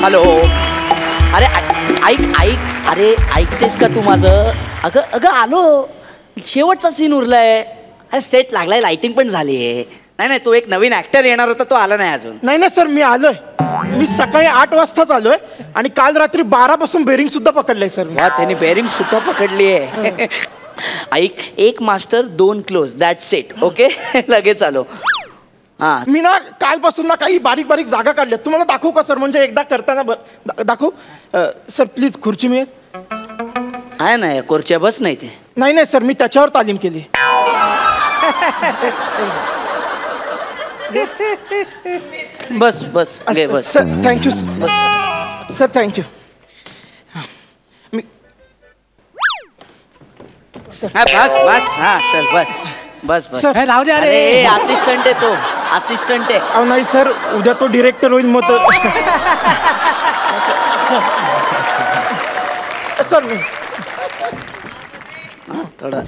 Hello. अरे ऐक ऐक, अरे ऐकतेस का तू माझं? अगं अगं आलो, शेवटचा सीन उरलाय. अरे सेट लागलाय, लाइटिंग पण झाली आहे. नाही नाही, तो एक नवीन ऍक्टर येणार होता, तो आला नाही अजून. नाही नाही सर, मी आलोय. मी सकाळी 8 वाजताच आलोय आणि काल रात्री 12 पासून बेरिंग सुद्धा पकडलंय सर. वा, त्याने बेरिंग सुद्धा पकडली आहे. ऐक, एक master 2 close, that's it. Okay. लगेच आलो. हा, मी ना कालपासून ना काही बारीक बारीक जागा काढल्यात. तुम्हाला दाखवू का सर? म्हणजे एकदा करताना दाखवू सर? प्लीज खुर्ची मिळेल? आहे ना, खुर्च्या बस नाही ते. नाही नाही सर, मी त्याच्यावर तालीम केली. बस बस घे बस. सर थँक्यू बस सर, थँक्यू. हा बस बस. हा चल बस बस बस. सर राहू दे. अरे असिस्टंट आहे तो, असिस्टंट आहे. अहो नाही सर, उद्या तो डिरेक्टर होईल मग तो. सर थोडं.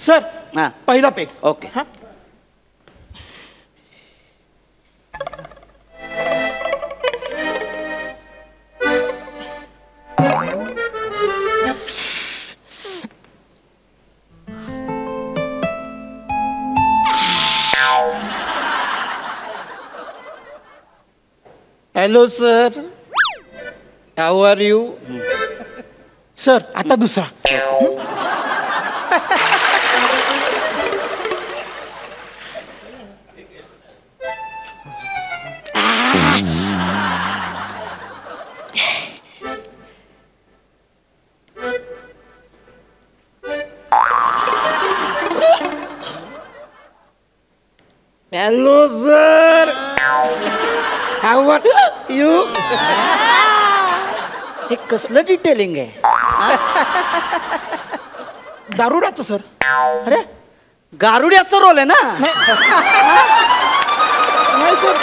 सर हा पहिला पेक. ओके. हा hello sir, how are you? Sir आता दुसरा. Hello sir, how are you? हे कसलं डिटेलिंग आहे? दारुडाचं सर. अरे गारुड्याचा रोल आहे ना? नाही सर,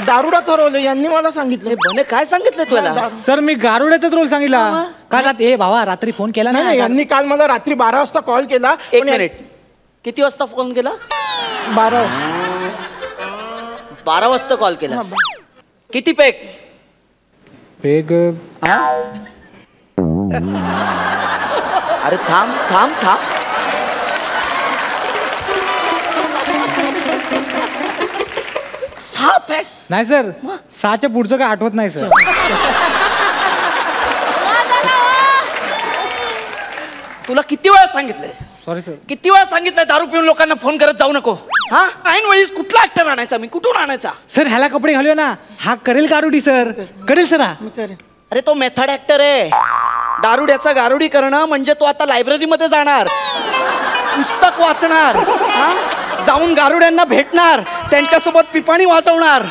दारुडाचा रोल आहे, यांनी मला सांगितलं. बने काय सांगितलं तुला? सर मी गारुड्याचाच रोल सांगितला. काल रात्री भावा रात्री फोन केला नाही ना. नाही, यांनी काल मला रात्री 12 वाजता कॉल केला. एक मिनिट, किती वाजता फोन केला? 12 वाजता कॉल केला. किती पेक? पेग अरे थांब थांब थांब. सहा पॅक? नाही सर, 6च्या पुढचं काय आठवत नाही सर. तुला किती वेळा सांगितलंय? Sorry sir. किती वेळा सांगितलंय दारू पिऊन लोकांना फोन करत जाऊ नको? हा, ऐन वेळीस कुठला ऍक्टर आणायचा? मी कुठून आणायचा? सर ह्याला कपडे घालूया ना, हा करेल गारुडी सर, करेल सर हा. अरे तो मेथड ऍक्टर आहे. दारुड्याचा गारुडी करणं म्हणजे तो आता लायब्ररीमध्ये जाणार, पुस्तक वाचणार, हा, जाऊन गारुड्यांना भेटणार, त्यांच्यासोबत पिपाणी वाजवणार.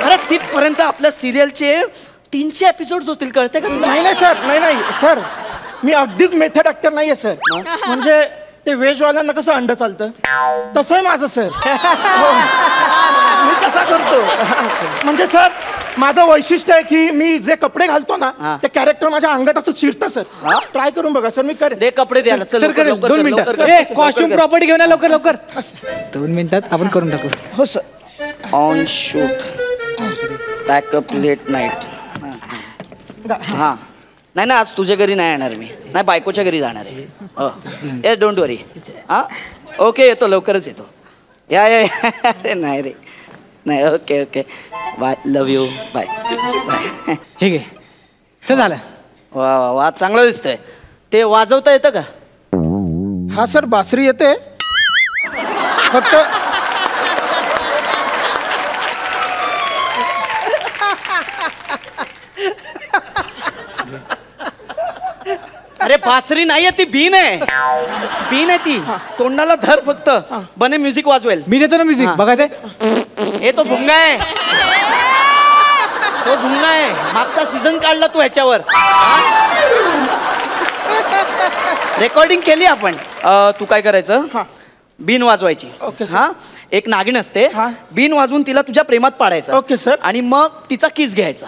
अरे तिथपर्यंत आपल्या सिरियलचे 300 एपिसोड होतील, कळते का? नाही नाही सर, नाही नाही सर, मी अगदीच मेथड ऍक्टर नाहीये सर. म्हणजे ते व्हेजवाल्यांना कसं अंड चालतं तसं आहे माझं सर. मी कसा करतो म्हणजे सर, माझं वैशिष्ट्य आहे की मी जे कपडे घालतो ना ते कॅरेक्टर माझ्या अंगात असं शिरतं सर. ट्राय करून बघा सर, मी करेन. दे कपडे द्यायला. चल सर करेल. 2 मिनिटं. कॉस्ट्युम प्रॉपर्टी घेऊन या लवकर लवकर. 2 मिनिटात आपण करून टाकू. हो sir. On shoot, backup late night. हा नाही ना, आज तुझ्या घरी नाही येणार मी. नाही, बायकोच्या घरी जाणार आहे. ए डोंट वरी. हा ओके, येतो, लवकरच येतो. या अरे नाही रे, नाही. Okay okay, bye, love you, bye bye. हे घे. चल झालं. वा वा वा, चांगलं दिसतंय. ते वाजवता येतं का? हा सर, बासरी येते फक्त. अरे बासरी नाहीये ती, बीन आहे. बीन आहे ती. तोंडाला धर फक्त, बने म्युझिक वाजवेल. मी देतो ना म्युझिक. बघा ते. हे तो भुंगा आहे, तो भुंगा आहे. मागचा सीझन काढला तू ह्याच्यावर. रेकॉर्डिंग केली आपण. तू काय करायचं, बीन वाजवायची. Okay sir. हा, एक नागिन असते, बीन वाजवून तिला तुझ्या प्रेमात पाडायचं. Okay sir. आणि मग तिचा किस घ्यायचा.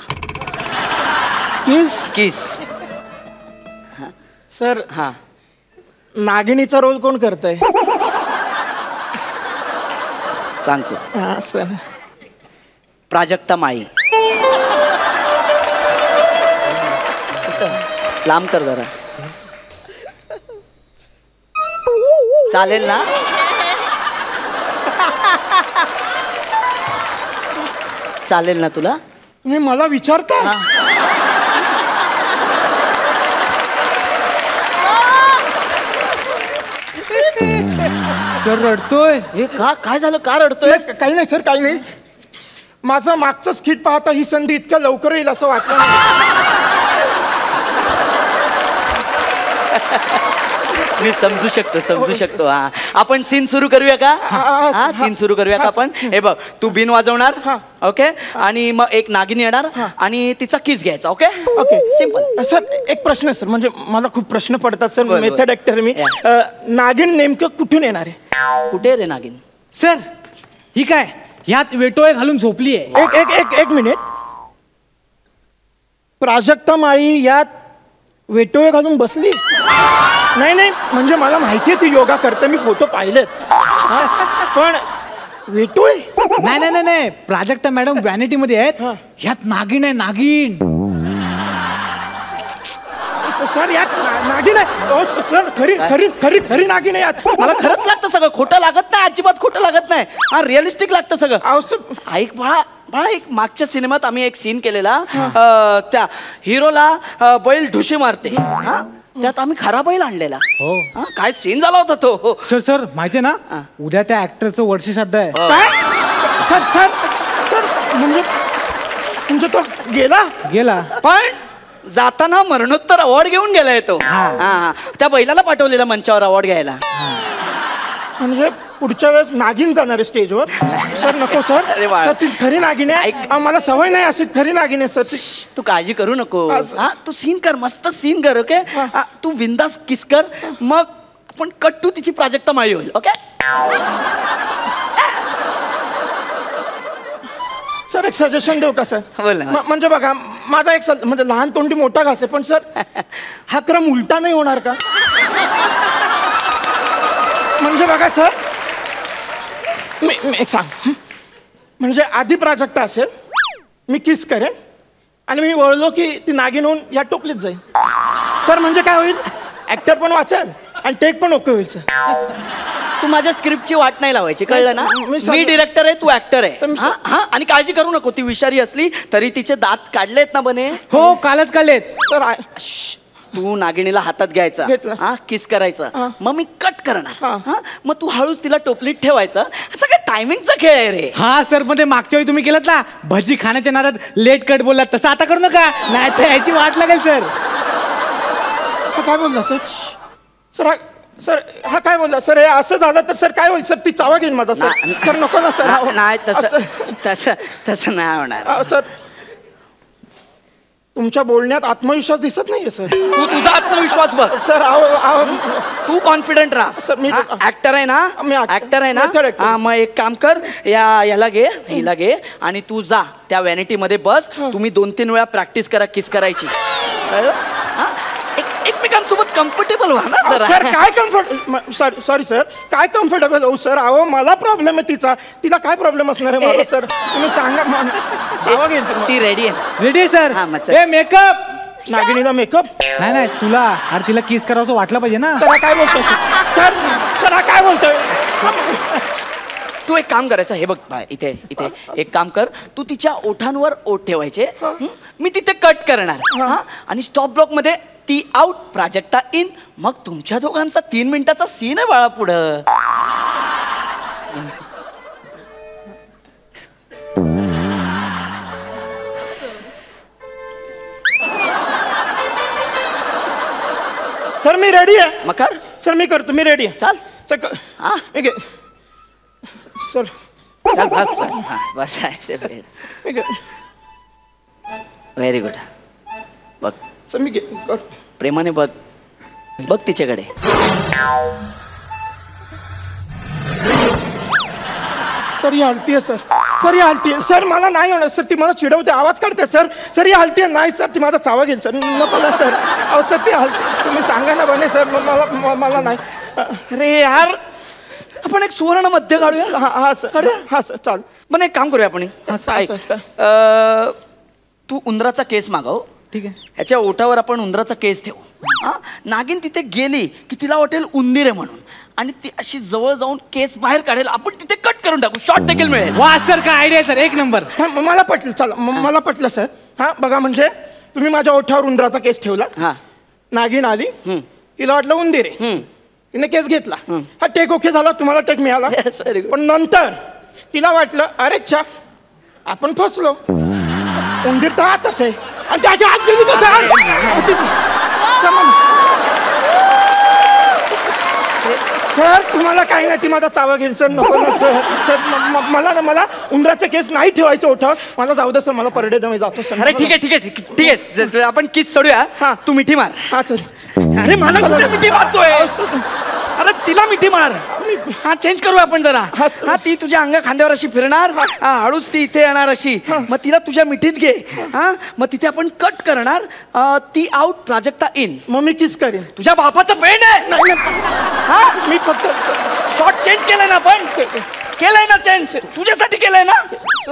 किस किस. सर, हा, नागिनीचा रोल कोण करतंय? सांगतो. हा सर. प्राजक्ता माळी. लांब कर जरा. चालेल ना? चालेल ना तुला? तुम्ही मला विचारता? हा. सर रडतोय. हे का काय झालं, का रडतोय? नाही, काही नाही सर, काही नाही. माझं मागचं स्किट पाहता ही संधी इतक्या लवकर येईल असं वाटलं नाही. मी समजू शकतो. हा, आपण सीन सुरू करूया का? हा, सीन सुरू करूया का आपण? हे बघ, तू बिन वाजवणार, ओके, आणि मग एक नागिन येणार आणि तिचा किस घ्यायचा. Okay okay, simple. सर एक प्रश्न सर, म्हणजे मला खूप प्रश्न पडतात सर. बरं. मेथड ऍक्टर मी. नागिन नेमकं कुठून येणार आहे? कुठे रे नागिन? सर ही काय ह्यात वेटोळे घालून झोपली आहे. एक एक एक एक मिनिट. प्राजक्ता माळी यात वेटोळे घालून बसली? नाही नाही, म्हणजे मला माहिती आहे ती योगा करते, मी फोटो पाहिलेत. पण वेटोळे? नाही नाही नाही नाही, प्राजक्ता मॅडम व्हॅनिटी मध्ये आहेत. ह्यात नागिन आहे, नागिन. सर यात नागिन आहे? ओ सर, खरी खरी खरी खरी नागिन आहे यात. मला खरंच लागतं सगळं, खोटं लागत नाही, अजिबात खोटं लागत नाही. हा, रिअलिस्टिक लागतं सगळं. अहो सर, ऐक बाळा, एक मागच्या सिनेमात आम्ही एक सीन केलेला. त्या हिरोला बैल ढुशी मारते, हा, त्यात आम्ही खरा बैल आणलेला. हा, काय सीन झाला होता तो. हो. सर सर माहितीये ना, उद्या त्या ऍक्टरचं वर्षश्राद्ध आहे. काय? सर सर सर, म्हणजे तो गेला? पण जाताना मरणोत्तर अवॉर्ड घेऊन गेलाय तो. हा, त्या बैलाला पाठवलेला मंचावर अवॉर्ड घ्यायला. म्हणजे पुढच्या वेळेस नागिन जाणार आहे स्टेजवर? सर नको सर. अरे वा. सर ती खरी नागिन आहे. मला सवय नाही अशी, खरी नागिन आहे सर ती. तू काळजी करू नको. हा, तू सीन कर, मस्त सीन कर. ओके, तू बिंदास किस कर, मग आपण कट टू तिची प्राजक्ता माळी होईल. ओके सर, एक सजेशन देऊ का सर? बोल ना. म्हणजे बघा, माझा एक म्हणजे लहान तोंडी मोठा घास आहे, पण सर हा क्रम उलटा नाही होणार का? म्हणजे बघा सर, मी एक सांग, म्हणजे आधी प्राजक्ता असेल, मी किस करेन आणि मी वळलो की ती नागिन होऊन या टोपलीत जाईल. सर म्हणजे काय होईल, ऍक्टर पण वाचेल आणि टेक पण ओके होईल सर. तू माझ्या स्क्रिप्टची वाट नाही लावायची, कळलं ना? मी डिरेक्टर आहे, तू ऍक्टर आहे. हा हा, आणि काळजी करू नको. ती विषारी असली तरी तिचे दात काढलेत ना बने? हो, कालच काढलेत. सर तू नागिणीला हातात घ्यायचं, हा, किस करायचं, मग मी कट करणार. हा, मग तू हळूच तिला टोपलीत ठेवायचं. असं काय टायमिंगचा खेळ आहे रे. हा सर, पण ते मागच्या वेळी तुम्ही केलं ना, भजी खाण्याच्या नादात लेट कट बोललात, तसं आता करू नका, नाही तर याची वाट लागेल. सर काय बोलला सर? सर सर हा काय बोलला सर? हे असं झालं तर सर काय होईल सर? ती चावा घेईल माझा सर. सर नको ना सर. नाही, तसं नाही होणार सर. तुमच्या बोलण्यात आत्मविश्वास दिसत नाहीये सर. तू तुझा आत्मविश्वास बघ सर. तू कॉन्फिडंट राहा. ऍक्टर आहे ना, ऍक्टर आहे ना. हा, मग एक काम कर, याला घे, हिला घे, आणि तू जा त्या व्हॅनिटी मध्ये बस. तुम्ही 2-3 वेळा प्रॅक्टिस करा किस करायची. एकमेकांसोबत कम्फर्टेबल व्हा ना जरा. सर काय कम्फर्ट, सॉरी सर, काय कम्फर्टेबल हो सर? अहो मला प्रॉब्लेम आहे तिचा. तिला काय प्रॉब्लेम असणार आहे मला सर? तुम्ही सांगा. चावा घेईल ती रेडी आहे? रेडी आहे सर. ए मेकअप. नागिणीला मेकअप? नाही तुला, अरे तिला किस करावं वाटलं पाहिजे ना. सर काय बोलतोय सर? सर हा काय बोलतोय? तू एक काम करायचं, हे बघ इथे एक काम कर, तू तिच्या ओठांवर ओठ ठेवायचे, मी तिथे कट करणार, आणि स्टॉप ब्लॉक मध्ये ती आउट, प्राजक्ता इन. मग तुमच्या दोघांचा 3 मिनिटाचा सीन आहे बाळा पुढं. सर मी रेडी आहे. मग कर. सर मी करतो, मी रेडी आहे. चाल सर. सर चल, बस व्हेरी गुड. बघ सर, मी प्रेमाने बघ तिच्याकडे. सर ही हलती आहे सर. सर ही हलती आहे सर. मला नाही होणार सर. ती मला चिडवते, आवाज काढते सर. सर ही हलती आहे. नाही सर, ती माझा चावा घेईल सर. नको ना सर. अहो सर ती हलती. तुम्ही सांगा ना बने सर. मला नाही. अरे यार, आपण एक सुवर्ण मध्य काढूया. हा सर हा सर चाल. पण एक काम करूया आपण. ऐक. तू उंदराचा केस मागव. ठीक आहे. ह्याच्या ओठावर आपण उंदराचा केस ठेवू. हा नागिन तिथे गेली की तिला वाटेल उंदीर आहे म्हणून, आणि ती अशी जवळ जाऊन केस बाहेर काढेल. आपण तिथे कट करून टाकू. शॉर्ट देखील मिळेल. वा सर, काय आयडिया सर, एक नंबर. मला पटलं. चला मला पटलं सर. हा बघा, म्हणजे तुम्ही माझ्या ओठावर उंदराचा केस ठेवला. हा नागिन आली, तिला वाटलं उंदीर आहे, तिने केस घेतला. हा टेक ओके झाला, तुम्हाला टेक मिळाला. Yes, very good. पण नंतर तिला वाटलं अरे च्छा आपण फसलो, उंदीर तर आतच आहे, आणि त्याच्या आत गेली तर सर तुम्हाला काही नाही, ती माझा चावा घेईल सर. नको ना सर. सर मला उंदराचे केस नाही ठेवायचे ओठावर. मला जाऊ दे सर, मला परडे दमे जातो सर. अरे ठीक आहे ठीक आहे ठीक आहे. आपण किस सोडूया. हा. तू मिठी मार. हा सर. अरे मला कुठे मिठी मारतोय. अरे तिला मिठी मार. हा चेंज करू आपण जरा. हा ती तुझ्या अंगा खांद्यावर अशी फिरणार. हा हळूच ती इथे येणार अशी. मग तिला तुझ्या मिठीत घे. हा मग तिथे आपण कट करणार. ती आउट, प्राजक्ता इन. मग मी किस करेन. तुझ्या बापाचं पेंड आहे. नाही हा मी फक्त शॉर्ट चेंज केलंय ना आपण. केलंय ना चेंज. तुझ्यासाठी केलंय ना.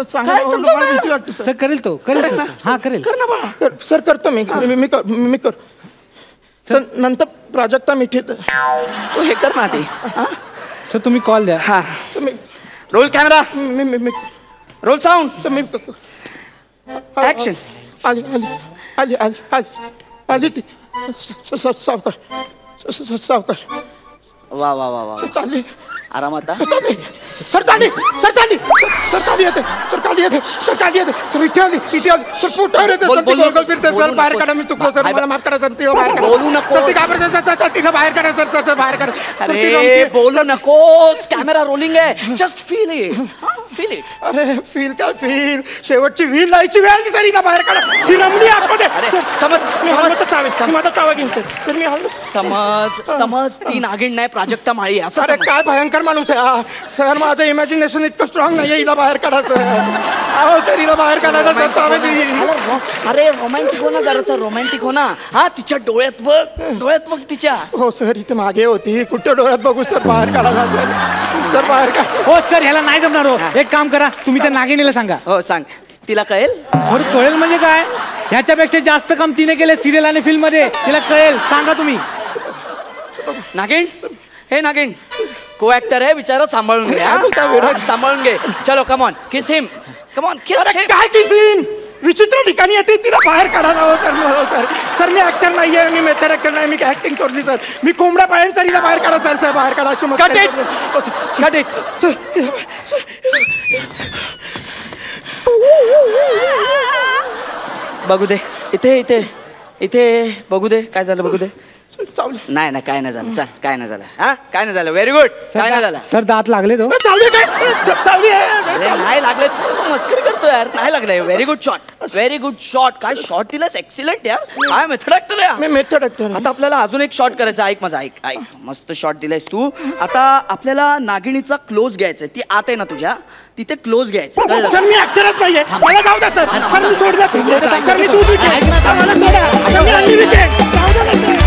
सांगा काय समजवणार? मला भीती वाटते सर. सर करेल तो, करेल तो. हा करेल. कर ना बाळा. सर करतो मी कर सर. नंतर प्राजक्ता मिठीत तू हे कर ना ते. सर तुम्ही कॉल द्या. हा तुम्ही रोल कॅमेरा, मी रोल साऊंड, तुम्ही ऍक्शन. आली आली आली आली आली आली ती. सावकाश वा वा वा वा. चालली आरामात. सर चालली येते सर इथे आली सर पोटावर येते सर. ती गोलगोल फिरते सर. बाहेर काढा, मी चुकलो सर, मला माफ करा सर. तिला बाहेर काढा. बोलू नको. सर ती घाबरते. तिला बाहेर काढा सर बाहेर काढा. अरे बोलू नकोस. कॅमेरा रोलिंग आहे. Just feel it. Feel it. अरे फील शेवटची व्हील लायची वेळ आली तरी बाहेर काढा. ही रमली आतमध्ये. माझा चावा घेईन सर. मी हल्लो. समज ती नागिन नाही, प्राजक्ता माळी असं अरे समज. काय भयंकर माणूस आहे हा. सर माझं इमॅजिनेशन इतकं स्ट्रॉंग नाहीये. हिला बाहेर काढा सर. अहो सर हिला बाहेर काढा सर. चावा घेईन. अरे रोमॅन्टिक हो ना, जरासा रोमॅन्टिक हो ना. हा तिच्या डोळ्यात बघ तिच्या. हो सर इथे मागे होती. कुठे डोळ्यात बघू सर. बाहेर काढा सर बाहेर काढा. हो सर, ह्याला नाही जमणार. हो एक काम करा, तुम्ही त्या नागिनीला सांगा. हो सांग. तिला कळेल. सर कळेल म्हणजे काय, ह्याच्यापेक्षा जास्त काम तिने केले सिरियल आणि फिल्म मध्ये. तिला कळेल, सांगा तुम्ही. नागिन, हे नागिन को ऍक्टर आहे, बिचारा सांभाळून घे. हा? सांभाळून घे. चलो come on, kiss him. Come on किस हिम. काय किसीन विचित्र ठिकाणी येते. तिला बाहेर काढा ना सर. सर मी ऍक्टर नाहीये, मी मेथड ऍक्टर नाही. मी ऍक्टिंग सोडली सर. मी कोंबड्या पाळेन सर. हिला बाहेर काढा सर. बाहेर काढा. Cut it. बघू दे. इथे बघू दे. काय झालं बघू दे. नाही काय नाही झालं. चल काय नाही झालं. हा काय नाही झालं. Very good. काय नाही झालं. सर दात लागले तो. अरे नाही लागले. तू मस्करी करतो यार. नाही लागलंय. Very good shot. काय शॉट दिलास. एक्सिलंट यार. काय मेथड ऍक्टर आहे. मी मेथड ऍक्टर. आता आपल्याला अजून एक शॉट करायचा. ऐक माझा. ऐक मस्त शॉट दिलायस तू. आता आपल्याला नागिणीचा क्लोज घ्यायचा. ती आत आहे ना तुझ्या, तिथे क्लोज घ्यायचं. सर मी ऍक्टरच नाहीये. मला जाऊ द्या सर. सर मी सोडलं. सर मी दूध विकेन. मला सोडा. मी अंडी विकेन. जाऊ द्या ना सर.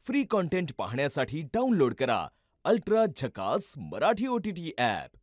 फ्री कॉन्टेंट पाहण्यासाठी डाउनलोड करा अल्ट्रा झकास मराठी OTT ॲप.